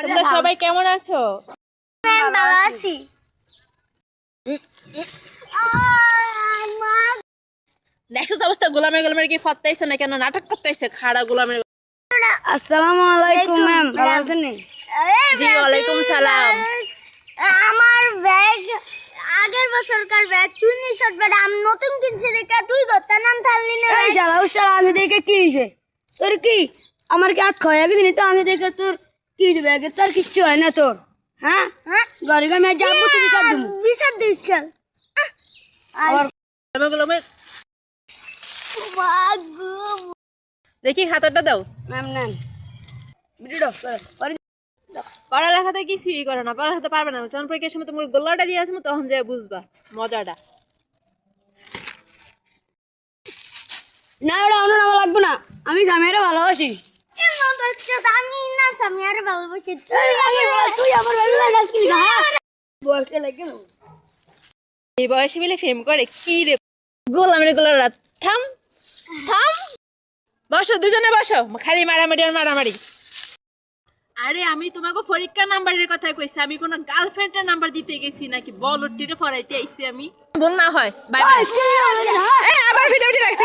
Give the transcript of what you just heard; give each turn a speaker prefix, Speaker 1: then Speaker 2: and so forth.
Speaker 1: তোমরা সবাই কেমন আছো?
Speaker 2: ভালো আছি।
Speaker 1: দেখছো অবস্থা, গোলামের গোলামের কি ফত্তাইছে না কেন, নাটক করতেছে খাড়া গোলামের।
Speaker 2: আসসালামু আলাইকুম ম্যাম, ভালো আছেন?
Speaker 1: জি ওয়ালাইকুম সালাম।
Speaker 2: আমার ব্যাগ আগের বছরকার ব্যাগ তুই নিছস, বেটা আমি নতুন কিনছি দেখে তুই গত্তা নাম থাললি না। এই শালা উশালা আনি দেখে কি হইছে তোর? কি আমার কি হাত খয়া গেছিস? এটা আনি দেখে তোর কি ব্যাগে তোর কিচ্ছু হয় না তোর? হ্যাঁ হ্যাঁ, ঘরে গিয়ে আমি যাবো, তুই বিচার দিবি। বিচার দিস কেন?
Speaker 1: গোলামের গোলামের দেখি খাতাটা দাও।
Speaker 2: ম্যাম নেন ভিডিও
Speaker 1: পড়ালেখাতে কিছুই করো না, পড়ালেখাতে পারবে না। যখন পরীক্ষার সময় তোমার গোল্লাটা দিয়ে আসবো তখন যাই বুঝবা মজাটা।
Speaker 2: না, ওটা অন্য নাম লাগবে না, আমি জামাইরে ভালোবাসি। আমি না জামাইরে ভালোবাসি। তুই আমার ভালোবাসি না, বয়সে লাগে না।
Speaker 1: এই বয়সে মিলে ফেম করে কি রে গোলামের গোলারা। থাম থাম, বসো দুজনে বসো, খালি মারামারি আর মারামারি। আরে আমি তোমাকে পরীক্ষা নাম্বারের কথা কইছি, আমি কোনো গার্লফ্রেন্ডের নাম্বার দিতে গেছি নাকি বলটিরে ফরাইতে আইছি আমি। বল না হয় বাই বাই। আবার ভিডিওটি রাখছি।